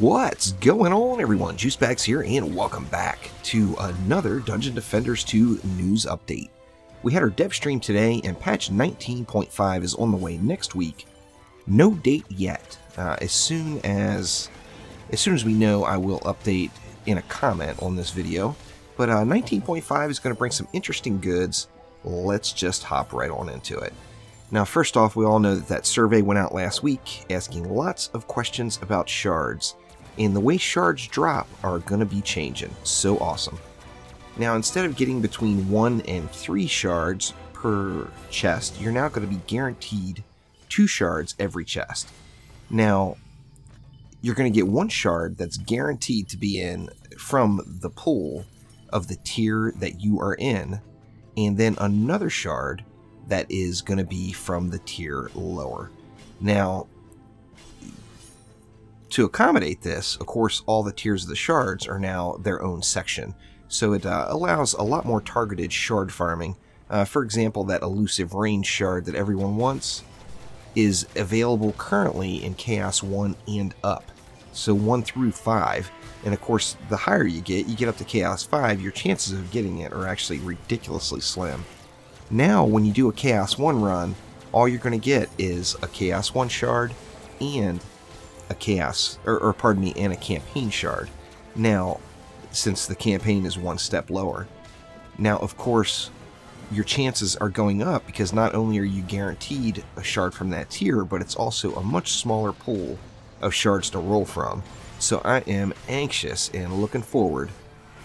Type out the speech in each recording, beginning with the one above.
What's going on, everyone? Juicebags here, and welcome back to another Dungeon Defenders 2 news update. We had our dev stream today, and patch 19.5 is on the way next week. No date yet. As soon as we know, I will update in a comment on this video. But 19.5 is going to bring some interesting goods. Let's just hop right on into it. Now, first off, we all know that survey went out last week, asking lots of questions about shards. And the way shards drop are going to be changing. So awesome. Now, instead of getting between 1 and 3 shards per chest, you're now going to be guaranteed 2 shards every chest. Now, you're going to get 1 shard that's guaranteed to be in from the pool of the tier that you are in, and then another shard that is going to be from the tier lower. Now, to accommodate this, of course, all the tiers of the shards are now their own section, so it allows a lot more targeted shard farming. For example, that elusive range shard that everyone wants is available currently in Chaos 1 and up, so 1 through 5, and of course, the higher you get up to Chaos 5, your chances of getting it are actually ridiculously slim. Now, when you do a Chaos 1 run, all you're going to get is a Chaos 1 shard and a and a campaign shard. Now, since the campaign is 1 step lower. Now, of course, your chances are going up because not only are you guaranteed a shard from that tier, but it's also a much smaller pool of shards to roll from. So I am anxious and looking forward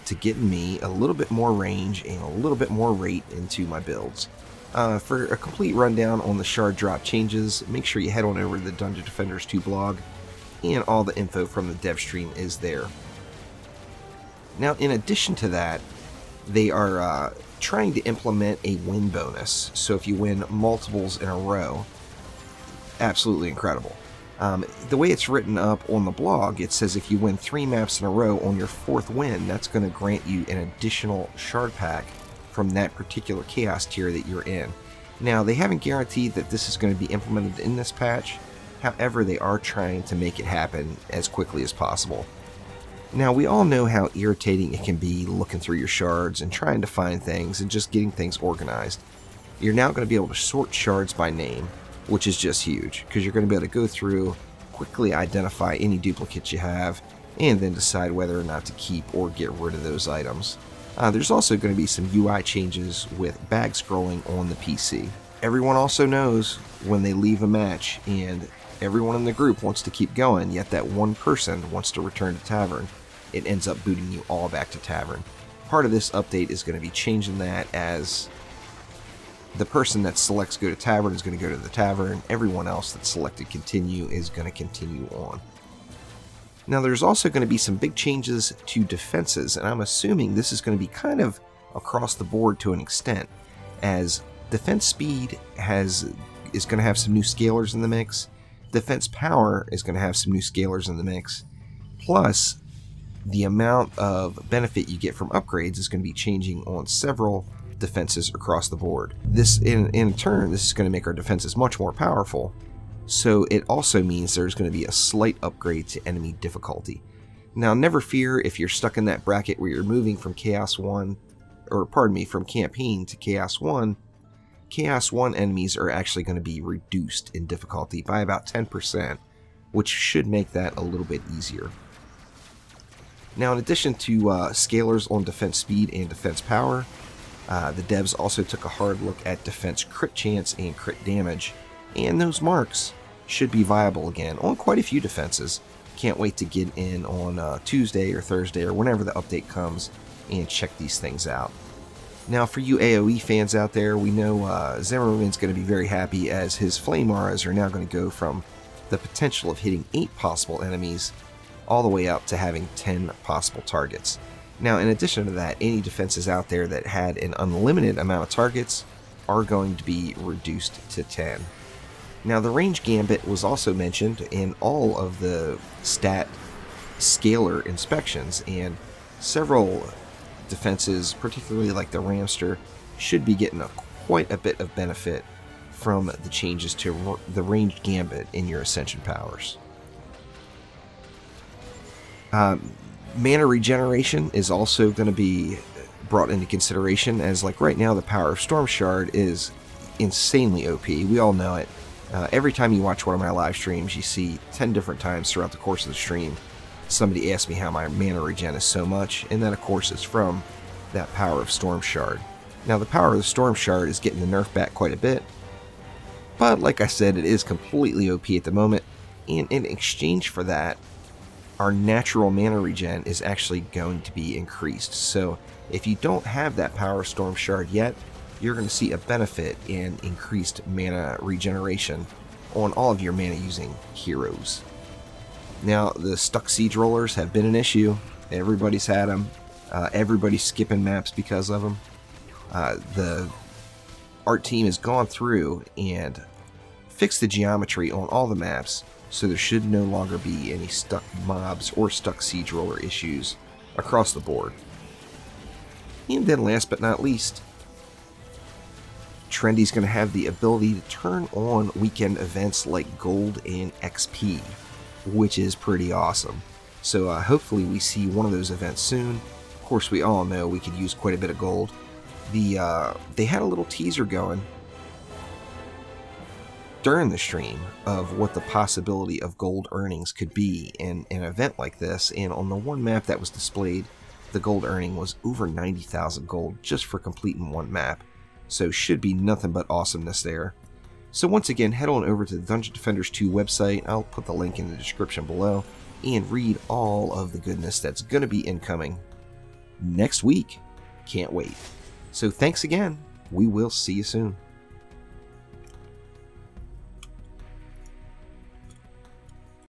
to getting me a little bit more range and a little bit more rate into my builds. For a complete rundown on the shard drop changes, make sure you head on over to the Dungeon Defenders 2 blog, and all the info from the dev stream is there. Now, in addition to that, they are trying to implement a win bonus. So if you win multiples in a row, absolutely incredible. The way it's written up on the blog, it says if you win 3 maps in a row on your 4th win, that's going to grant you an additional shard pack from that particular chaos tier that you're in. Now, they haven't guaranteed that this is going to be implemented in this patch. However, they are trying to make it happen as quickly as possible. Now, we all know how irritating it can be looking through your shards and trying to find things and just getting things organized. You're now going to be able to sort shards by name, which is just huge, because you're going to be able to go through, quickly identify any duplicates you have, and then decide whether or not to keep or get rid of those items. There's also going to be some UI changes with bag scrolling on the PC. Everyone also knows when they leave a match and everyone in the group wants to keep going, yet that one person wants to return to Tavern, it ends up booting you all back to Tavern. Part of this update is going to be changing that, as the person that selects go to Tavern is going to go to the Tavern. Everyone else that selected continue is going to continue on. Now, there's also going to be some big changes to defenses, and I'm assuming this is going to be kind of across the board to an extent, as defense speed is going to have some new scalars in the mix. Defense power is going to have some new scalars in the mix. Plus, the amount of benefit you get from upgrades is going to be changing on several defenses across the board. This, in turn, this is going to make our defenses much more powerful. So it also means there's going to be a slight upgrade to enemy difficulty. Now, never fear if you're stuck in that bracket where you're moving from Chaos 1, or pardon me, from Campaign to Chaos 1. Chaos 1 enemies are actually going to be reduced in difficulty by about 10%, which should make that a little bit easier. Now, in addition to scalars on defense speed and defense power, the devs also took a hard look at defense crit chance and crit damage, and those marks should be viable again on quite a few defenses. Can't wait to get in on Tuesday or Thursday or whenever the update comes and check these things out. Now, for you AoE fans out there, we know Zimmerman's going to be very happy, as his flame auras are now going to go from the potential of hitting 8 possible enemies all the way up to having 10 possible targets. Now, in addition to that, any defenses out there that had an unlimited amount of targets are going to be reduced to 10. Now, the range gambit was also mentioned in all of the stat scalar inspections, and several defenses, particularly like the Ramster, should be getting quite a bit of benefit from the changes to the ranged gambit in your Ascension powers. Mana regeneration is also going to be brought into consideration, as like right now the power of Storm Shard is insanely OP. We all know it. Every time you watch one of my live streams, you see 10 different times throughout the course of the stream somebody asks me how my mana regen is so much, and that of course is from that power of Storm Shard. Now the power of the Storm Shard is getting the nerf back quite a bit, but like I said, it is completely OP at the moment, and in exchange for that, our natural mana regen is actually going to be increased. So if you don't have that power of Storm Shard yet, you're going to see a benefit in increased mana regeneration on all of your mana using heroes. Now the stuck siege rollers have been an issue. Everybody's had them. Everybody's skipping maps because of them. The art team has gone through and fixed the geometry on all the maps, so there should no longer be any stuck mobs or stuck siege roller issues across the board. And then last but not least, Trendy's going to have the ability to turn on weekend events like Gold and XP, which is pretty awesome. So hopefully we see one of those events soon. Of course, we all know we could use quite a bit of gold. They had a little teaser going during the stream of what the possibility of gold earnings could be in an event like this, and on the one map that was displayed, the gold earning was over 90,000 gold just for completing one map. So should be nothing but awesomeness there. So once again, head on over to the Dungeon Defenders 2 website. I'll put the link in the description below, and read all of the goodness that's going to be incoming next week. Can't wait. So thanks again. We will see you soon.